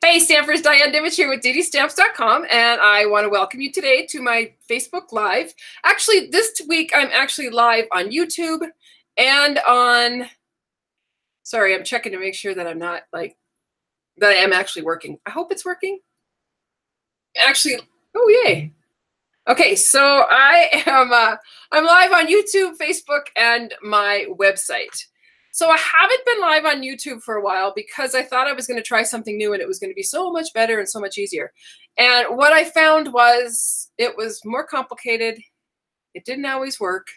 Hey, Stampers, Diane Dimich here with DDStamps.com, and I want to welcome you today to my Facebook Live. Actually, this week I'm actually live on YouTube and on, sorry, I'm checking to make sure that I'm not like, that I am actually working. I hope it's working. Actually, oh yay. Okay, so I'm live on YouTube, Facebook, and my website. So I haven't been live on YouTube for a while because I thought I was going to try something new and it was going to be so much better and so much easier. And what I found was it was more complicated. It didn't always work.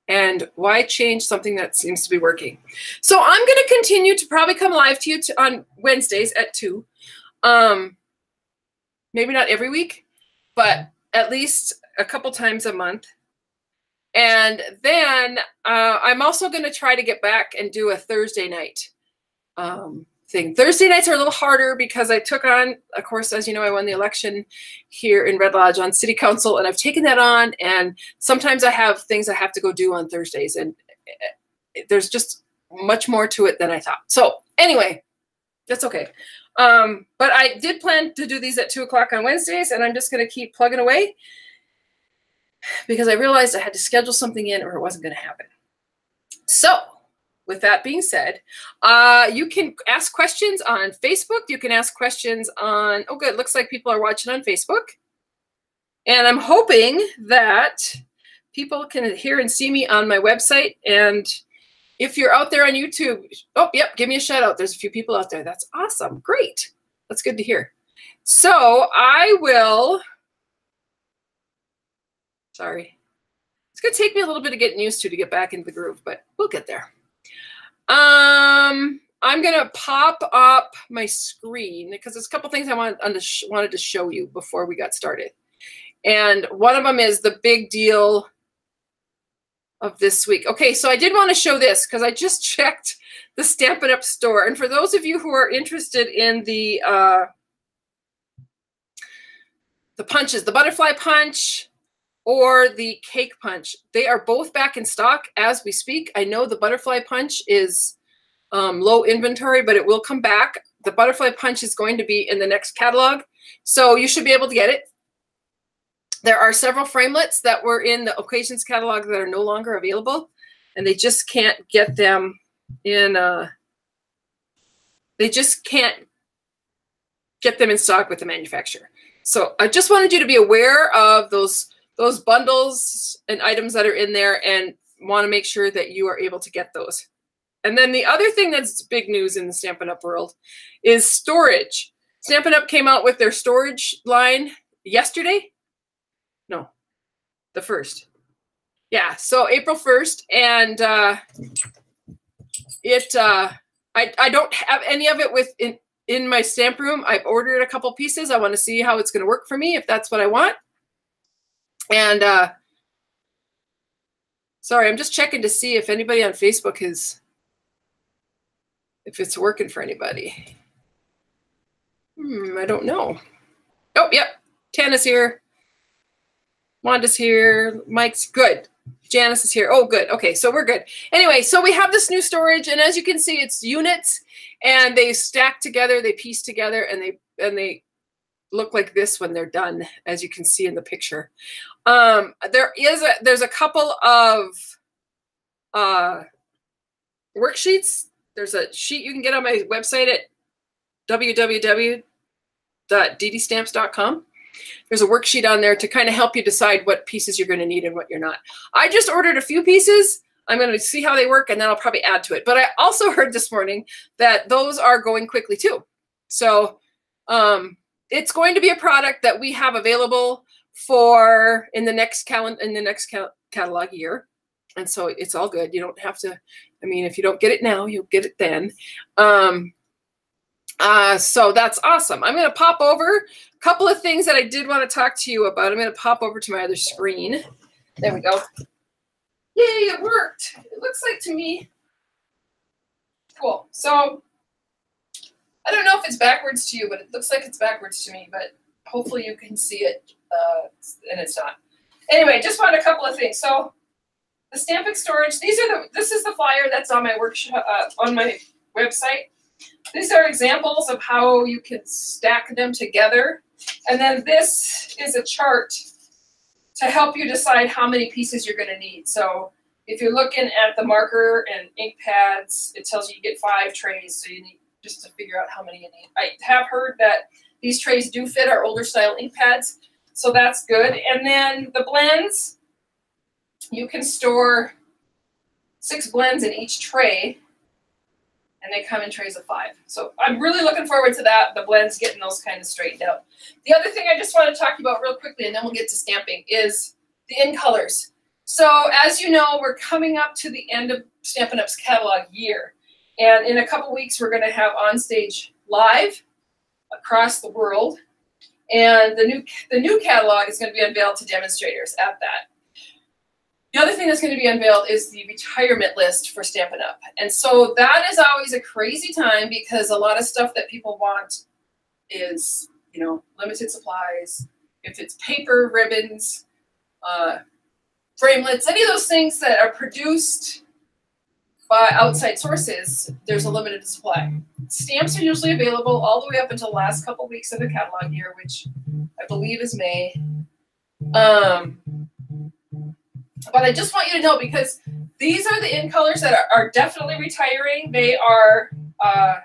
And why change something that seems to be working? So I'm going to continue to probably come live to you on Wednesdays at 2. Maybe not every week, but at least a couple times a month. And then I'm also going to try to get back and do a Thursday night thing. Thursday nights are a little harder because I took on, of course, as you know, I won the election here in Red Lodge on City Council, and I've taken that on. And sometimes I have things I have to go do on Thursdays, and there's just much more to it than I thought. So anyway, that's okay. But I did plan to do these at 2 o'clock on Wednesdays, and I'm just going to keep plugging away, because I realized I had to schedule something in or it wasn't going to happen. So with that being said, you can ask questions on Facebook. You can ask questions on, oh good, looks like people are watching on Facebook. And I'm hoping that people can hear and see me on my website. And if you're out there on YouTube, oh, yep, give me a shout out. There's a few people out there. That's awesome. Great. That's good to hear. So I will... Sorry. It's going to take me a little bit of getting used to get back into the groove, but we'll get there. I'm going to pop up my screen because there's a couple things I wanted to show you before we got started. And one of them is the big deal of this week. Okay, so I did want to show this because I just checked the Stampin' Up! Store. And for those of you who are interested in the punches, the butterfly punch, or the cake punch, they are both back in stock as we speak. I know the butterfly punch is low inventory, but it will come back. The butterfly punch is going to be in the next catalog, so you should be able to get it. There are several framelits that were in the occasions catalog that are no longer available, and they just can't get them in. They just can't get them in stock with the manufacturer. So I just wanted you to be aware of those bundles and items that are in there and want to make sure that you are able to get those. And then the other thing that's big news in the Stampin' Up! World is storage. Stampin' Up! Came out with their storage line yesterday. No, the 1st. Yeah, so April 1st. And I don't have any of it in my stamp room. I've ordered a couple pieces. I want to see how it's going to work for me, if that's what I want. And sorry, I'm just checking to see if anybody on Facebook if it's working for anybody. I don't know. Oh, yep. Tana's here. Wanda's here. Mike's good. Janice is here. Oh, good. Okay, so we're good. Anyway, so we have this new storage, and as you can see, it's units, and they stack together, they piece together, and they look like this when they're done, as you can see in the picture. There's a couple of worksheets. There's a sheet you can get on my website at www.DDStamps.com. There's a worksheet on there to kind of help you decide what pieces you're going to need and what you're not. I just ordered a few pieces. I'm going to see how they work, and then I'll probably add to it. But I also heard this morning that those are going quickly too. So it's going to be a product that we have available for in the next catalog year. And so it's all good. You don't have to, I mean, if you don't get it now, you'll get it then. So that's awesome. I'm going to pop over a couple of things that I did want to talk to you about. I'm going to pop over to my other screen. There we go. Yay, it worked. It looks like to me. Cool. So I don't know if it's backwards to you, but it looks like it's backwards to me, but hopefully you can see it, and it's not. Anyway, just wanted a couple of things. So the Stampin' storage, this is the flyer that's on my workshop, on my website. These are examples of how you can stack them together. And then this is a chart to help you decide how many pieces you're going to need. So if you're looking at the marker and ink pads, it tells you get 5 trays. So you need just to figure out how many you need. I have heard that these trays do fit our older style ink pads, so that's good. And then the blends, you can store 6 blends in each tray, and they come in trays of 5. So I'm really looking forward to that, the blends, getting those kind of straightened out. The other thing I just want to talk about real quickly, and then we'll get to stamping, is the in colors. So as you know, we're coming up to the end of Stampin' Up's catalog year. And in a couple weeks, we're going to have On Stage Live across the world. And the new catalog is going to be unveiled to demonstrators at that. The other thing that's going to be unveiled is the retirement list for Stampin' Up. And so that is always a crazy time because a lot of stuff that people want is, you know, limited supplies. If it's paper, ribbons, framelits, any of those things that are produced by outside sources, there's a limited supply. Stamps are usually available all the way up until the last couple weeks of the catalog year, which I believe is May. But I just want you to know, because these are the in colors that are definitely retiring. They are I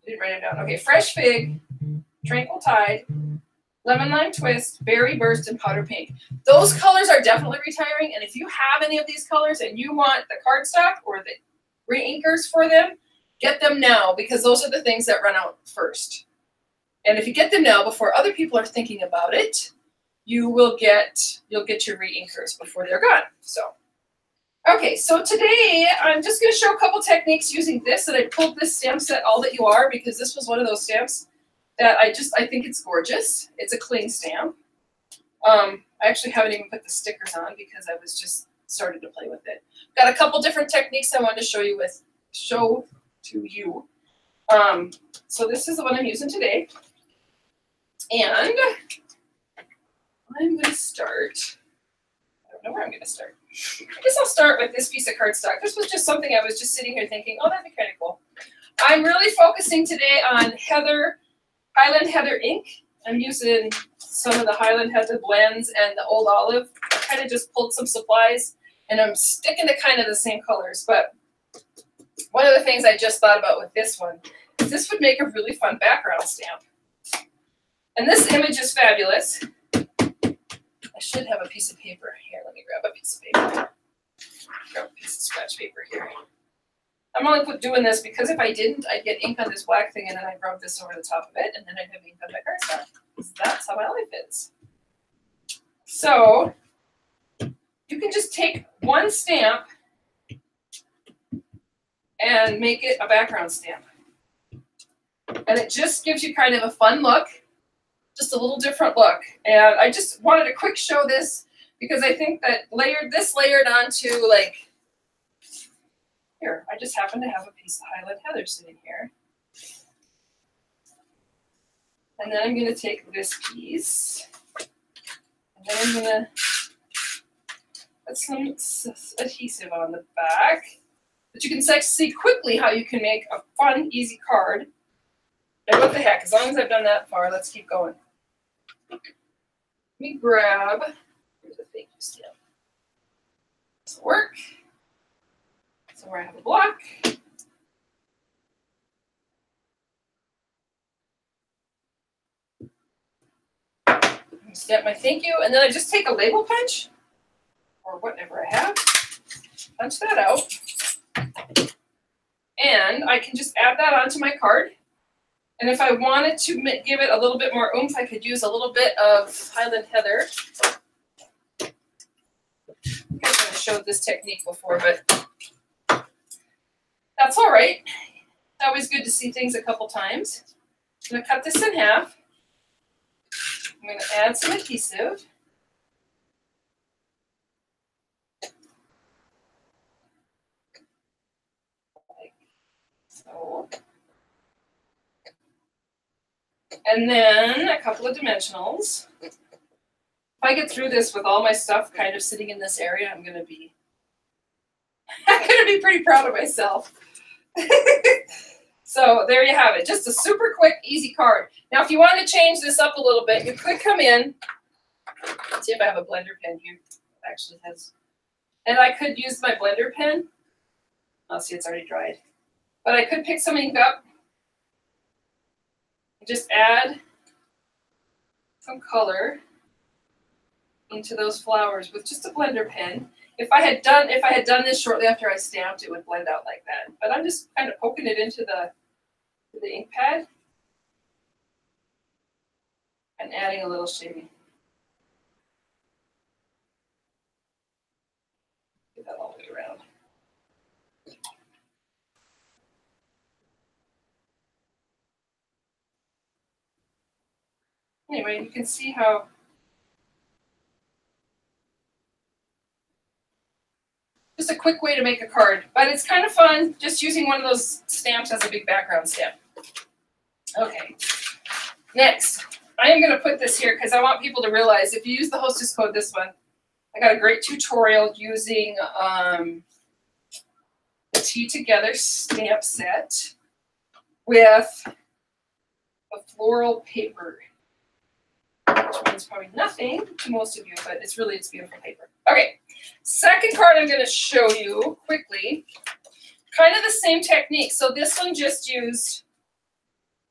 didn't write them down. Okay, Fresh Fig, Tranquil Tide, Lemon Lime Twist, Berry Burst, and Powder Pink. Those colors are definitely retiring, and if you have any of these colors and you want the cardstock or the re-inkers for them, get them now, because those are the things that run out first. And if you get them now before other people are thinking about it, you'll get your re-inkers before they're gone. So, okay, so today I'm just going to show a couple techniques using this, and I pulled this stamp set, All That You Are, because this was one of those stamps that I think it's gorgeous. It's a cling stamp. I actually haven't even put the stickers on because I was just starting to play with it. Got a couple different techniques I wanted to show to you. So this is the one I'm using today. And I'm going to start, I don't know where I'm going to start. I guess I'll start with this piece of cardstock. This was just something I was just sitting here thinking, oh, that'd be kind of cool. I'm really focusing today on Highland Heather ink. I'm using some of the Highland Heather blends and the Old Olive. I kind of just pulled some supplies, and I'm sticking to kind of the same colors. But one of the things I just thought about with this one is this would make a really fun background stamp. And this image is fabulous. I should have a piece of paper here. Let me grab a piece of paper. Grab a piece of scratch paper here. I'm only doing this because if I didn't, I'd get ink on this black thing, and then I'd rub this over the top of it, and then I'd have ink on my cardstock. That's how my life is. So you can just take one stamp and make it a background stamp. And it just gives you kind of a fun look, just a little different look. And I just wanted to quick show this because I think that layered onto, like, here, I just happen to have a piece of Highland Heather sitting here. And then I'm going to take this piece, and then I'm going to put some adhesive on the back. But you can see quickly how you can make a fun, easy card. And what the heck, as long as I've done that far, let's keep going. Let me grab, here's a thank you stamp. This will work. So where I have a block. Stamp my thank you, and then I just take a label punch, or whatever I have, punch that out, and I can just add that onto my card. And if I wanted to give it a little bit more oomph, I could use a little bit of Highland Heather. I think I've showed this technique before, but that's all right. It's always good to see things a couple times. I'm going to cut this in half. I'm going to add some adhesive. Like so. And then a couple of dimensionals. If I get through this with all my stuff kind of sitting in this area, I'm going to be going to be pretty proud of myself. So there you have it. Just a super quick, easy card. Now, if you want to change this up a little bit, you could come in. Let's see if I have a blender pen here. It actually has. And I could use my blender pen. I'll see, it's already dried. But I could pick some ink up and just add some color into those flowers with just a blender pen. If I had done this shortly after I stamped, it would blend out like that. But I'm just kind of poking it into the ink pad and adding a little shading. Get that all the way around. Anyway, you can see how just a quick way to make a card, but it's kind of fun just using one of those stamps as a big background stamp. Okay, next, I am going to put this here because I want people to realize if you use the hostess code, this one, I got a great tutorial using the Tea Together stamp set with a floral paper, which means probably nothing to most of you, but it's beautiful paper. Okay, second card I'm going to show you quickly, kind of the same technique. So this one just used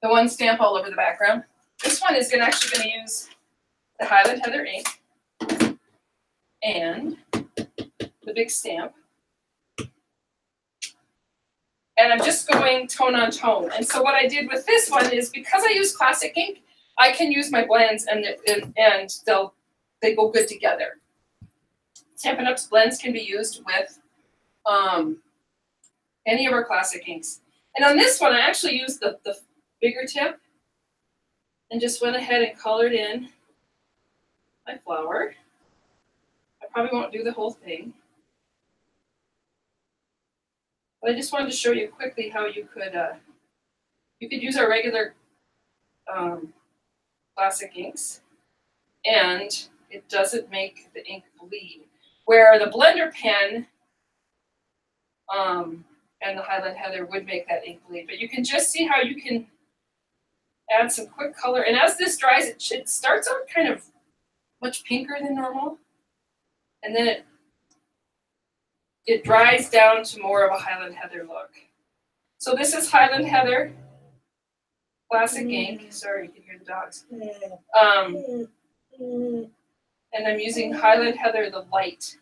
the one stamp all over the background. This one is actually going to use the Highland Heather ink and the big stamp. And I'm just going tone on tone. And so what I did with this one is because I use classic ink, I can use my blends and they go good together. Stampin' Up's blends can be used with any of our classic inks. And on this one, I actually used the bigger tip and just went ahead and colored in my flower. I probably won't do the whole thing. But I just wanted to show you quickly how you could use our regular classic inks, and it doesn't make the ink bleed. Where the blender pen and the Highland Heather would make that ink bleed. But you can just see how you can add some quick color. And as this dries, it starts out kind of much pinker than normal. And then it dries down to more of a Highland Heather look. So this is Highland Heather classic ink. Sorry, you can hear the dogs. And I'm using Highland Heather, the light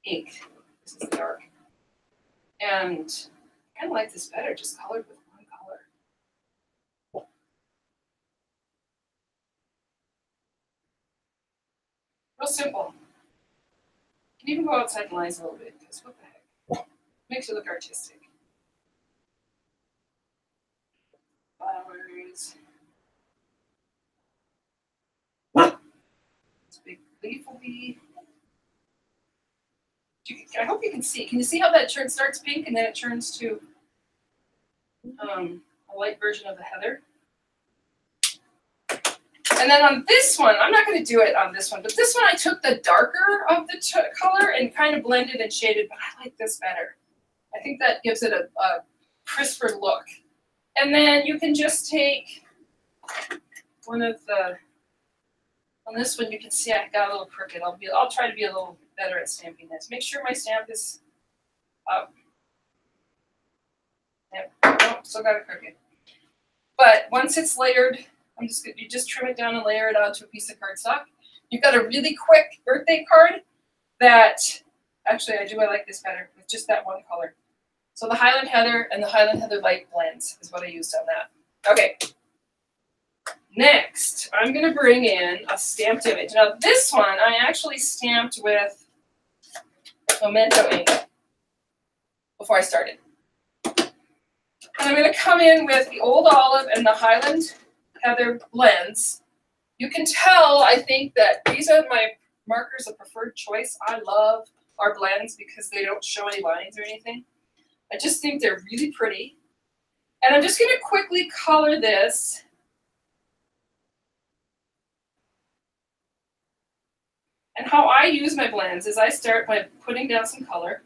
ink. This is the dark. And I kind of like this better, just colored with one color. Real simple. You can even go outside the lines a little bit, because what the heck? Makes you look artistic. Flowers. This big leaf will be. I hope you can see. Can you see how that starts pink and then it turns to a light version of the heather? And then on this one, I'm not going to do it on this one, but this one I took the darker of the color and kind of blended and shaded, but I like this better. I think that gives it a crisper look. And then you can just take one of the, on this one you can see I got a little crooked. I'll try to be a little better at stamping this. Make sure my stamp is up. Yep, nope, still got it crooked. But once it's layered, you just trim it down and layer it onto a piece of cardstock. You've got a really quick birthday card that, actually I like this better with just that one color. So the Highland Heather and the Highland Heather Light blends is what I used on that. Okay. Next, I'm going to bring in a stamped image. Now this one I actually stamped with Memento ink before I started. And I'm going to come in with the Old Olive and the Highland Heather blends. You can tell, I think, that these are my markers of preferred choice. I love our blends because they don't show any lines or anything. I just think they're really pretty. And I'm just going to quickly color this And how I use my blends is I start by putting down some color.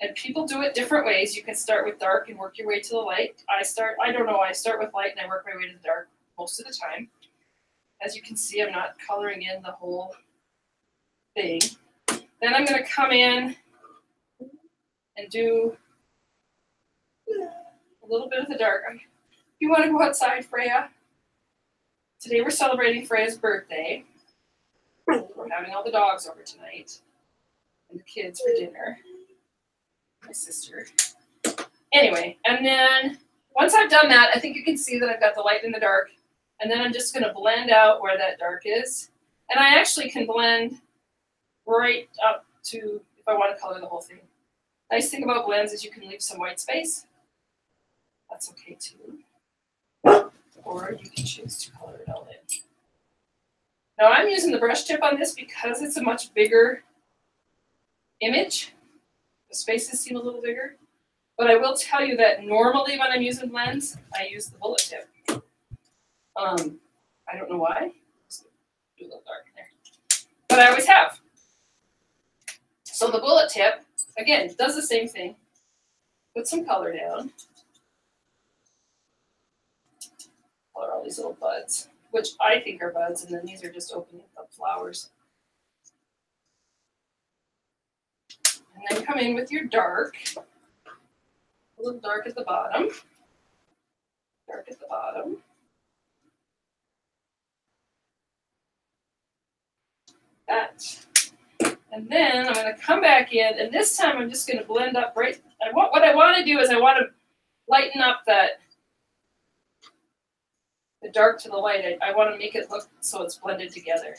And people do it different ways. You can start with dark and work your way to the light. I start with light and I work my way to the dark most of the time. As you can see, I'm not coloring in the whole thing. Then I'm going to come in and do a little bit of the dark. You want to go outside, Freya? Today we're celebrating Freya's birthday. We're having all the dogs over tonight and the kids for dinner. My sister. Anyway, and then once I've done that, I think you can see that I've got the light and the dark. And then I'm just going to blend out where that dark is. And I actually can blend right up to, if I want to color the whole thing. Nice thing about blends is you can leave some white space. That's okay too. Or you can choose to color it all in. Now I'm using the brush tip on this because it's a much bigger image. The spaces seem a little bigger. But I will tell you that normally when I'm using blends, I use the bullet tip. I don't know why. Just do a little dark in there. But I always have. So the bullet tip, again, does the same thing. Put some color down. Color all these little buds, which I think are buds, and then these are just opening up flowers. And then come in with your dark. A little dark at the bottom. Dark at the bottom. That. And then I'm going to come back in, and this time I'm just going to blend up right. What I want to do is I want to lighten up the dark to the light. I want to make it look so it's blended together.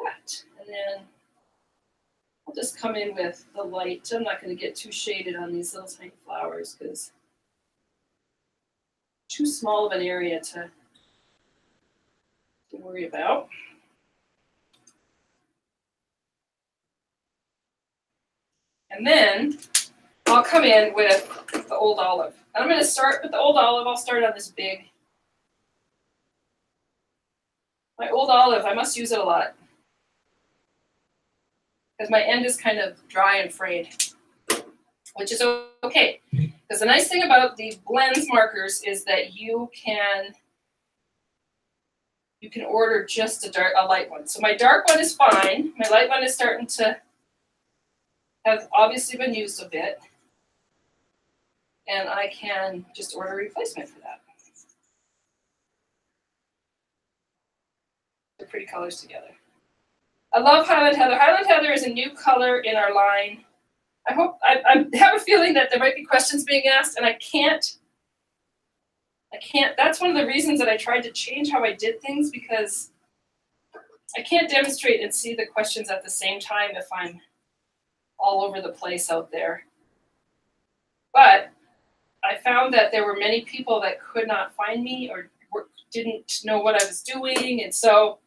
That. And then I'll just come in with the light. I'm not going to get too shaded on these little tiny flowers because too small of an area to worry about. And then I'll come in with the old olive. And I'm going to start with the old olive. I'll start on this big. My old olive, I must use it a lot because my end is kind of dry and frayed, which is okay. Because the nice thing about the blends markers is that you can order just a light one. So my dark one is fine. My light one is starting to have obviously been used a bit. And I can just order a replacement for that. They're pretty colors together. I love Highland Heather. Highland Heather is a new color in our line. I have a feeling that there might be questions being asked, and I can't. That's one of the reasons that I tried to change how I did things, because I can't demonstrate and see the questions at the same time if I'm all over the place out there. But I found that there were many people that could not find me or didn't know what I was doing, and so,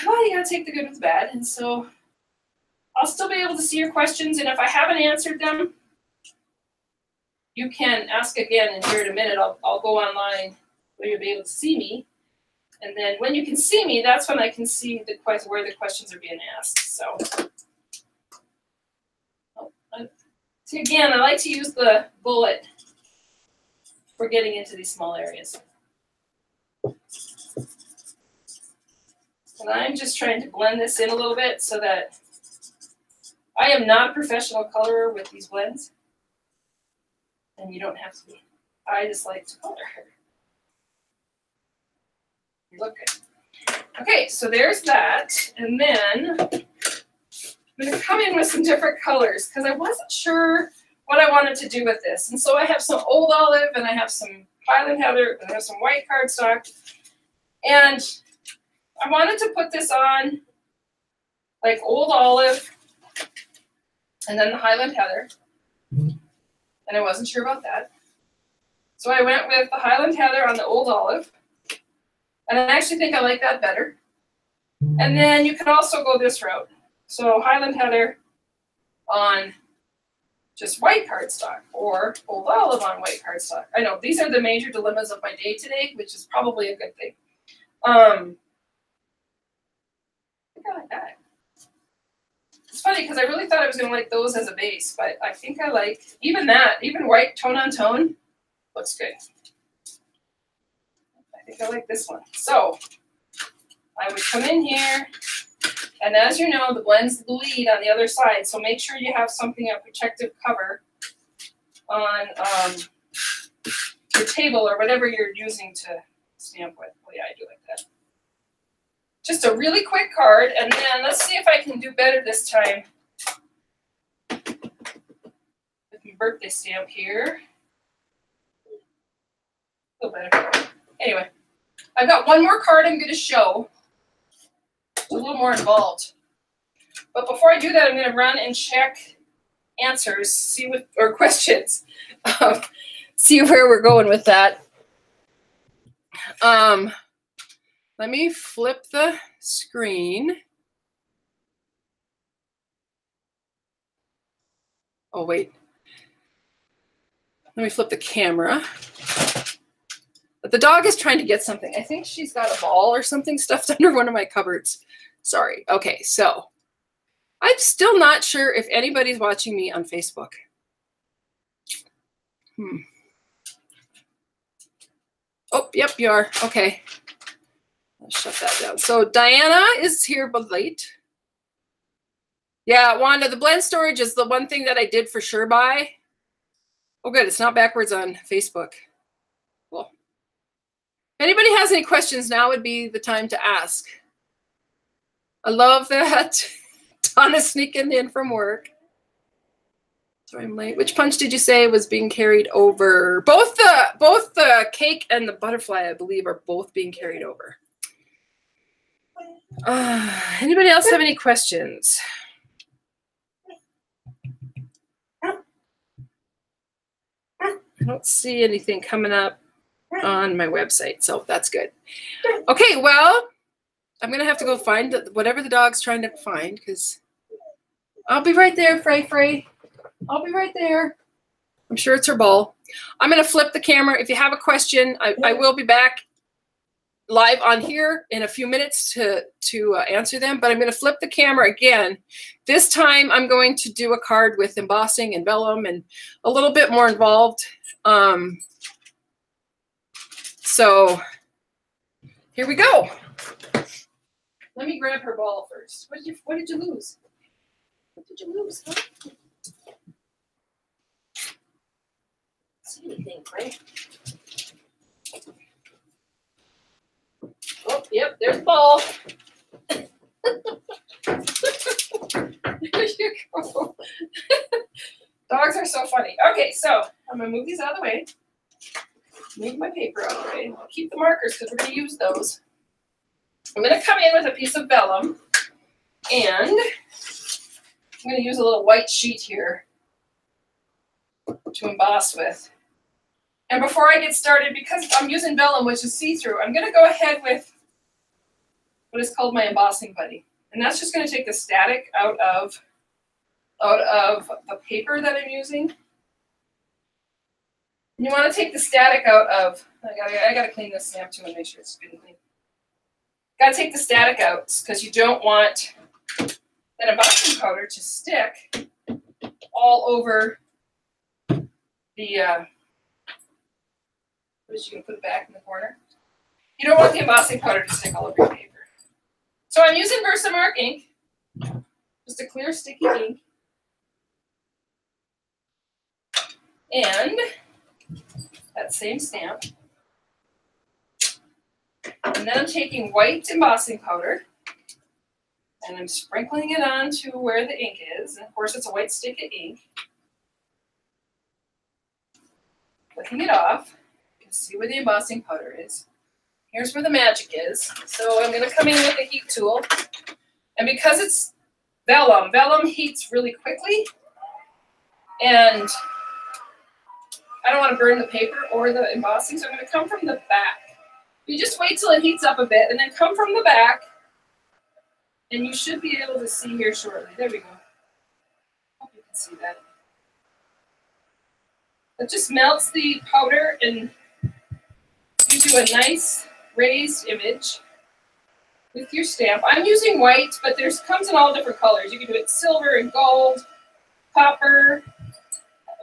well, you gotta take the good with the bad, and so I'll still be able to see your questions, and if I haven't answered them, you can ask again, and here in a minute I'll go online where you'll be able to see me. And then when you can see me, that's when I can see where the questions are being asked. So, see, again, I like to use the bullet for getting into these small areas. And I'm just trying to blend this in a little bit so that I am not a professional colorer with these blends. And you don't have to be. I just like to color. You look good. Okay, so there's that. And then I'm going to come in with some different colors because I wasn't sure what I wanted to do with this. And so I have some old olive, and I have some Highland Heather, and I have some white cardstock. And I wanted to put this on like old olive and then the Highland Heather. And I wasn't sure about that. So I went with the Highland Heather on the old olive. And I actually think I like that better. And then you can also go this route. So Highland Heather on just white cardstock or old olive on white cardstock. I know these are the major dilemmas of my day today, which is probably a good thing. I think I like that. It's funny because I really thought I was going to like those as a base, but I think I like even that, even white tone on tone looks good. I think I like this one. So I would come in here, and as you know, the blends bleed on the other side, so make sure you have something, a protective cover on your table or whatever you're using to stamp with. Oh yeah, I do like that. Just a really quick card, and then let's see if I can do better this time with my birthday stamp here. A little better. Anyway, I've got one more card I'm going to show. It's a little more involved. But before I do that, I'm going to run and check answers, see what, or questions, see where we're going with that. Let me flip the screen. Oh, wait. Let me flip the camera. But the dog is trying to get something. I think she's got a ball or something stuffed under one of my cupboards. Sorry. Okay, so I'm still not sure if anybody's watching me on Facebook. Oh, yep, you are. Okay. Let's shut that down. So Diana is here but late. Yeah, Wanda, the blend storage is the one thing that I did for sure buy. Oh, good. It's not backwards on Facebook. Cool. If anybody has any questions, now would be the time to ask. I love that. Donna sneaking in from work. Sorry, I'm late. Which punch did you say was being carried over? Both the cake and the butterfly, I believe, are both being carried over. Anybody else have any questions? I don't see anything coming up on my website, so that's good. Okay, well, I'm going to have to go find whatever the dog's trying to find, because I'll be right there, Frey. I'll be right there. I'm sure it's her ball. I'm going to flip the camera. If you have a question, I will be back live on here in a few minutes to answer them, but I'm going to flip the camera again. This time I'm going to do a card with embossing and vellum and a little bit more involved. So here we go. Let me grab her ball first. What did you lose? What did you lose? Huh? See anything, right? Oh, yep, there's the ball. There you go. Dogs are so funny. Okay, so I'm going to move these out of the way. Move my paper out of the way. I'll keep the markers because we're going to use those. I'm going to come in with a piece of vellum, and I'm going to use a little white sheet here to emboss with. And before I get started, because I'm using vellum, which is see-through, I'm going to go ahead with what is called my embossing buddy. And that's just going to take the static out of the paper that I'm using. And you want to take the static out of, I got to clean this stamp too and make sure it's good and clean. Got to take the static out because you don't want that embossing powder to stick all over the, what is she going to put it back in the corner? You don't want the embossing powder to stick all over your paper. So I'm using Versamark ink, just a clear sticky ink. And that same stamp. And then I'm taking white embossing powder and I'm sprinkling it on to where the ink is. And of course it's a white stick of ink. Flicking it off. You can see where the embossing powder is. Here's where the magic is. So I'm going to come in with a heat tool. And because it's vellum heats really quickly. And I don't want to burn the paper or the embossing, so I'm going to come from the back. You just wait till it heats up a bit and then come from the back. And you should be able to see here shortly. There we go. Hope you can see that. It just melts the powder and gives you a nice raised image with your stamp. I'm using white, but comes in all different colors. You can do it silver and gold, copper.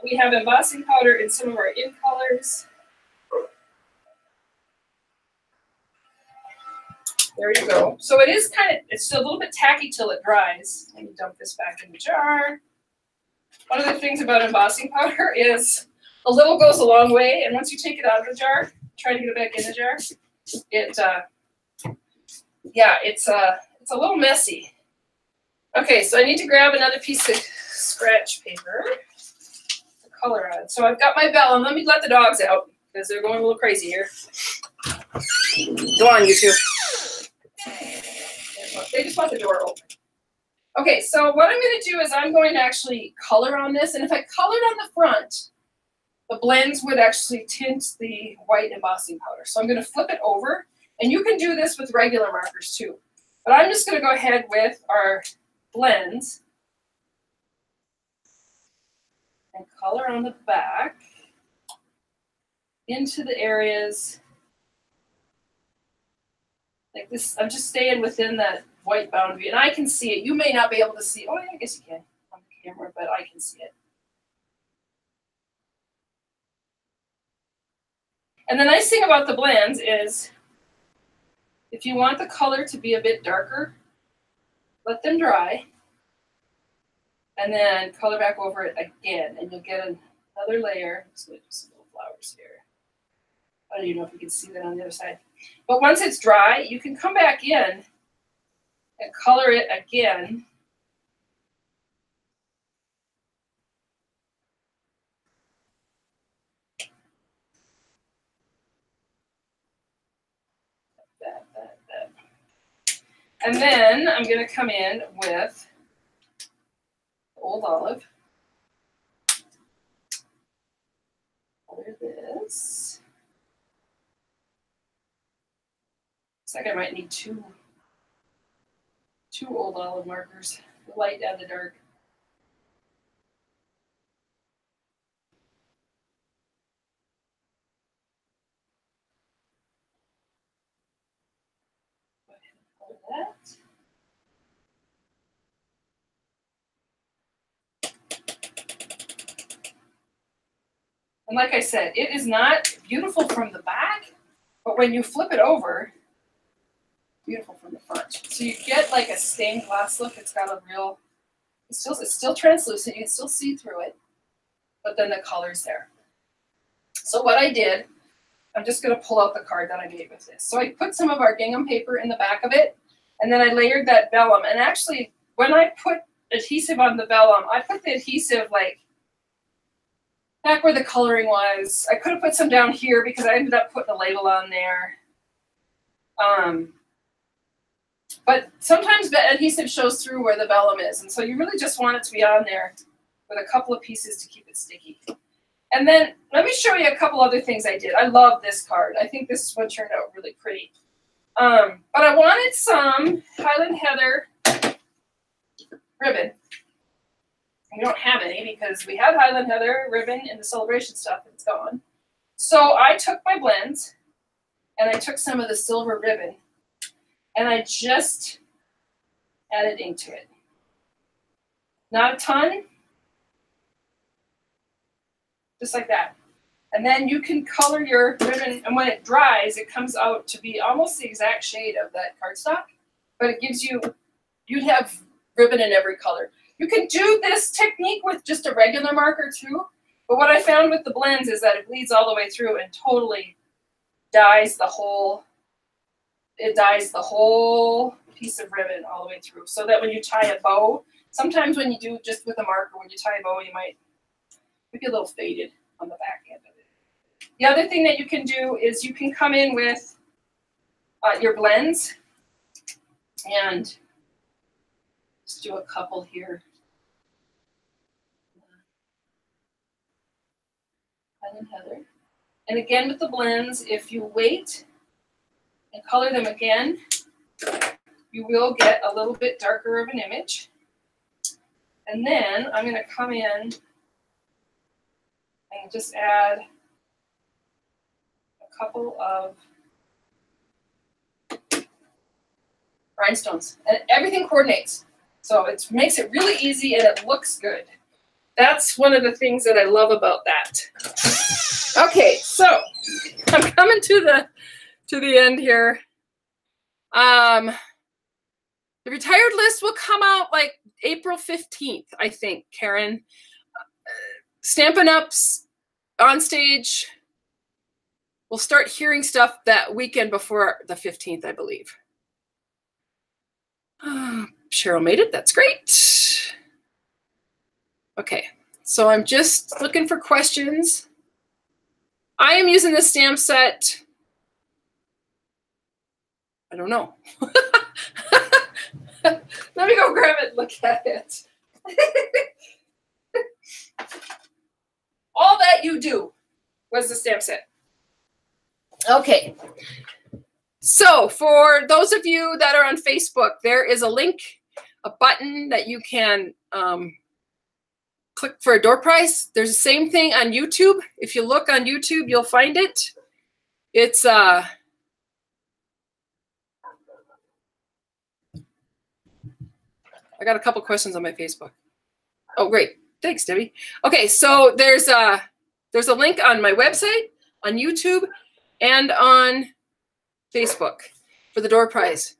We have embossing powder in some of our in colors. There you go. So it is it's a little bit tacky till it dries. Let me dump this back in the jar. One of the things about embossing powder is a little goes a long way, and once you take it out of the jar, try to get it back in the jar, it's a little messy. Okay, so I need to grab another piece of scratch paper to color on. So I've got my vellum. Let me let the dogs out because they're going a little crazy here. Go on, you two. They just want the door open. Okay, so what I'm going to do is I'm going to actually color on this, and if I colored on the front, the blends would actually tint the white embossing powder. So I'm going to flip it over, and you can do this with regular markers too. But I'm just going to go ahead with our blends and color on the back into the areas like this. I'm just staying within that white boundary, and I can see it. You may not be able to see. Oh, I guess you can on the camera, but I can see it. And the nice thing about the blends is if you want the color to be a bit darker, let them dry, and then color back over it again, and you'll get another layer. I'm just going to do some little flowers here. I don't even know if you can see that on the other side. But once it's dry, you can come back in and color it again. That. And then I'm going to come in with Old Olive. Color this. Looks like I might need two Old Olive markers, the light and the dark. Go ahead and color that. And like I said, it is not beautiful from the back, but when you flip it over, beautiful from the front. So you get like a stained glass look. It's got a real, it's still translucent. You can still see through it, but then the color's there. So what I did, I'm just going to pull out the card that I made with this. So I put some of our gingham paper in the back of it, and then I layered that vellum. And actually, when I put adhesive on the vellum, I put the adhesive like back where the coloring was. I could have put some down here because I ended up putting a label on there. But sometimes the adhesive shows through where the vellum is, and so you really just want it to be on there with a couple of pieces to keep it sticky. And then let me show you a couple other things I did. I love this card. I think this one turned out really pretty. But I wanted some Highland Heather ribbon. We don't have any because we had Highland Heather ribbon in the celebration stuff and it's gone. So I took my blends and I took some of the silver ribbon and I just added ink to it. Not a ton, just like that. And then you can color your ribbon, and when it dries, it comes out to be almost the exact shade of that cardstock, but it gives you, you'd have ribbon in every color. You can do this technique with just a regular marker too, but what I found with the blends is that it bleeds all the way through and totally dyes the whole, it dyes the whole piece of ribbon all the way through, so that when you tie a bow, sometimes when you do just with a marker, when you tie a bow, you might be a little faded on the back end of it. The other thing that you can do is you can come in with your blends and just do a couple here. Highland Heather. And again with the blends, if you wait and color them again, you will get a little bit darker of an image. And then I'm going to come in and just add a couple of rhinestones, and everything coordinates. So it makes it really easy and it looks good. That's one of the things that I love about that. Okay, so I'm coming to the end here. The retired list will come out like April 15th, I think, Karen. Stampin' Up's on stage. We'll start hearing stuff that weekend before the 15th, I believe. Cheryl made it. That's great. Okay, so I'm just looking for questions. I am using the stamp set. I don't know. Let me go grab it and look at it. All that you do was the stamp set. Okay. So for those of you that are on Facebook, there is a link, a button that you can click for a door prize. There's the same thing on YouTube. If you look on YouTube, you'll find it. It's I got a couple questions on my Facebook. Oh, great. Thanks, Debbie. Okay, so there's a link on my website, on YouTube, and on Facebook for the door prize.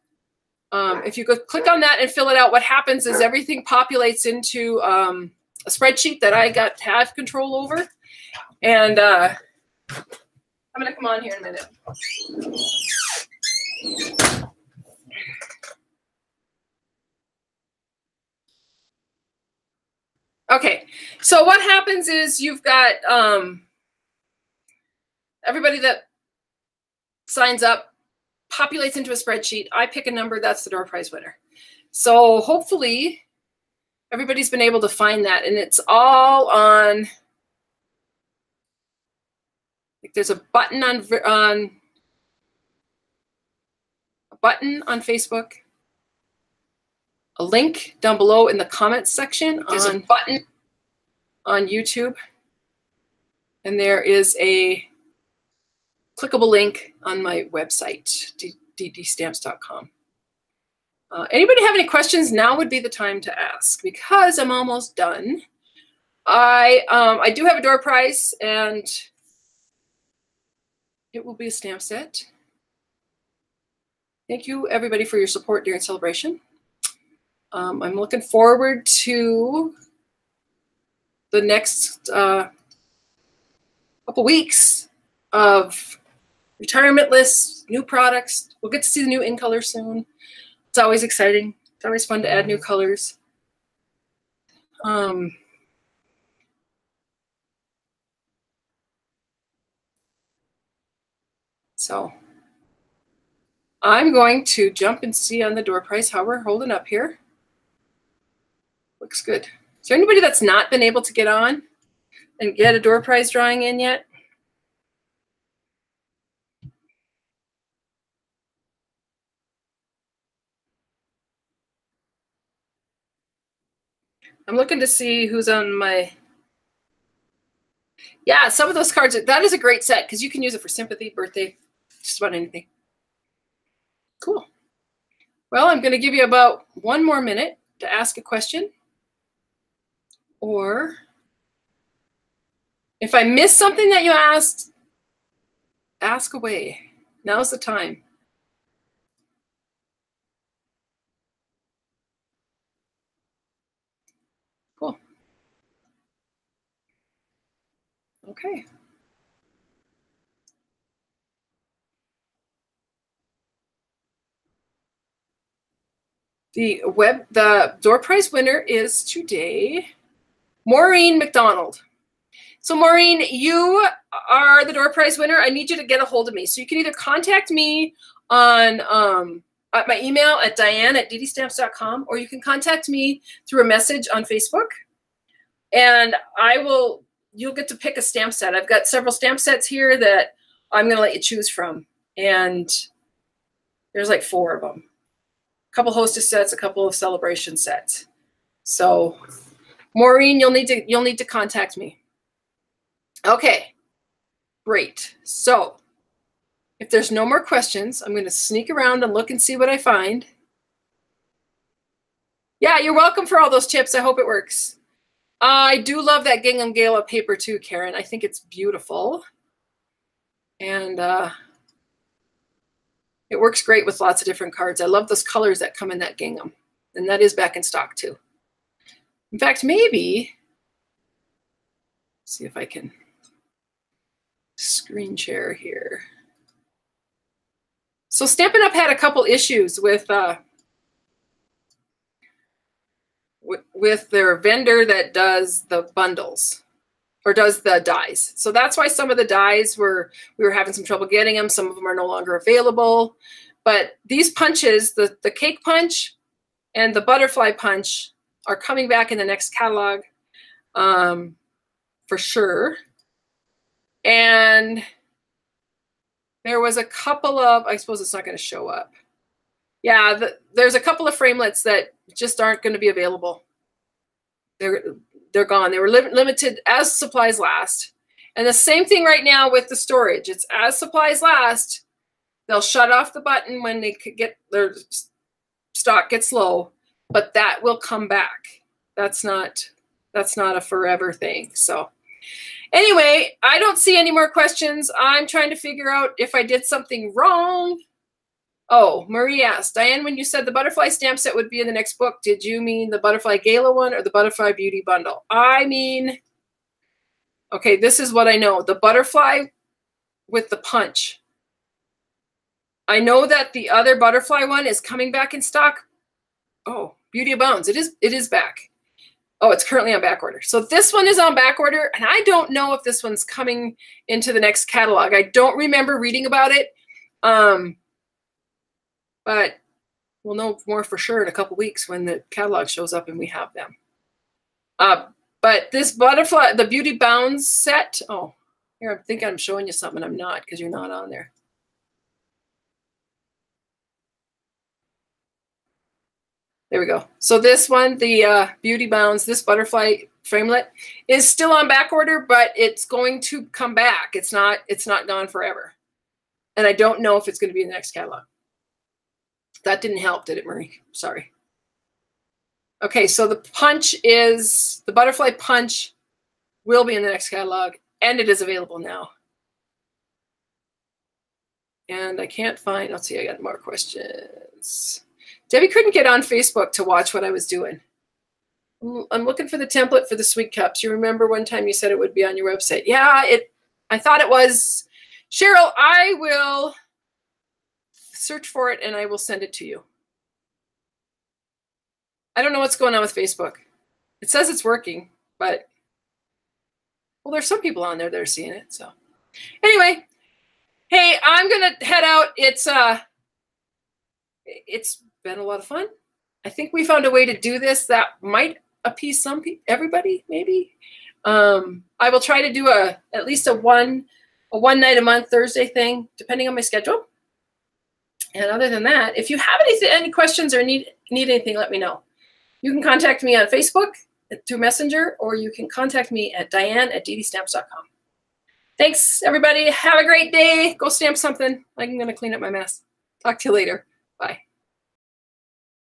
If you go click on that and fill it out, what happens is everything populates into a spreadsheet that I have control over. And I'm going to come on here in a minute. Okay, so what happens is you've got everybody that signs up populates into a spreadsheet. I pick a number, that's the door prize winner. So hopefully everybody's been able to find that, and it's all on, like there's a button on Facebook, a link down below in the comments section. There's a button on YouTube, and there is a clickable link on my website, DDStamps.com. Anybody have any questions? Now would be the time to ask, because I'm almost done. I do have a door prize, and it will be a stamp set. Thank you, everybody, for your support during celebration. I'm looking forward to the next couple weeks of retirement lists, new products. We'll get to see the new in color soon. It's always exciting. It's always fun to add new colors. So I'm going to jump and see on the door prize how we're holding up here. Looks good. Is there anybody that's not been able to get on and get a door prize drawing in yet? I'm looking to see who's on my... Yeah, some of those cards, that is a great set because you can use it for sympathy, birthday, just about anything. Cool. Well, I'm going to give you about 1 more minute to ask a question. Or if I missed something that you asked, ask away. Now's the time. Cool. Okay. The door prize winner is today Maureen McDonald. So Maureen, you are the door prize winner. I need you to get a hold of me. So you can either contact me on at my email at diane@DDStamps.com, or you can contact me through a message on Facebook, and you'll get to pick a stamp set. I've got several stamp sets here that I'm going to let you choose from, and there's like 4 of them. A couple hostess sets, a couple of celebration sets. So Maureen, you'll need to contact me. Okay, great. So if there's no more questions, I'm going to sneak around and look and see what I find. Yeah, you're welcome for all those tips. I hope it works. I do love that gingham gala paper too, Karen. I think it's beautiful. And it works great with lots of different cards. I love those colors that come in that gingham. And that is back in stock too. In fact, maybe, see if I can screen share here. So Stampin' Up! Had a couple issues with their vendor that does the bundles or does the dies. So that's why some of the dies we were having some trouble getting them. Some of them are no longer available. But these punches, the cake punch and the butterfly punch, are coming back in the next catalog for sure. And there was a couple of, I suppose it's not going to show up. Yeah, there's a couple of framelits that just aren't going to be available. They're gone. They were limited as supplies last. And the same thing right now with the storage. It's as supplies last. They'll shut off the button when they get their stock gets low, but that will come back. That's not a forever thing. So anyway, I don't see any more questions. I'm trying to figure out if I did something wrong. Oh, Marie asked, Diane, when you said the butterfly stamp set would be in the next book, did you mean the Butterfly Gala one or the Butterfly Beauty Bundle? I mean, okay, this is what I know. The butterfly with the punch. I know that the other butterfly one is coming back in stock. Oh, Beauty Abounds. It is back. Oh, it's currently on back order. So this one is on back order, and I don't know if this one's coming into the next catalog. I don't remember reading about it. But we'll know more for sure in a couple weeks when the catalog shows up and we have them. But this butterfly, the Beauty Bounds set, oh, here, I think I'm showing you something. I'm not, because you're not on there. There we go. So this one, the Beauty Bounds, this butterfly framelit is still on back order, but it's going to come back. It's not gone forever. And I don't know if it's going to be in the next catalog. That didn't help, did it, Marie? Sorry. Okay, so the punch is, the butterfly punch will be in the next catalog, and it is available now. And I can't find, let's see, I got more questions. Debbie couldn't get on Facebook to watch what I was doing. I'm looking for the template for the sweet cups. You remember one time you said it would be on your website. Yeah, I thought it was. Cheryl, I will search for it and I will send it to you. I don't know what's going on with Facebook. It says it's working, but well, there's some people on there that are seeing it. So anyway, hey, I'm gonna head out. It's been a lot of fun. I think we found a way to do this that might appease some people, everybody, maybe. I will try to do at least a one night a month Thursday thing, depending on my schedule. And other than that, if you have any questions or need anything, let me know. You can contact me on Facebook through Messenger, or you can contact me at Diane@DDStamps.com. Thanks, everybody. Have a great day. Go stamp something. I'm going to clean up my mess. Talk to you later.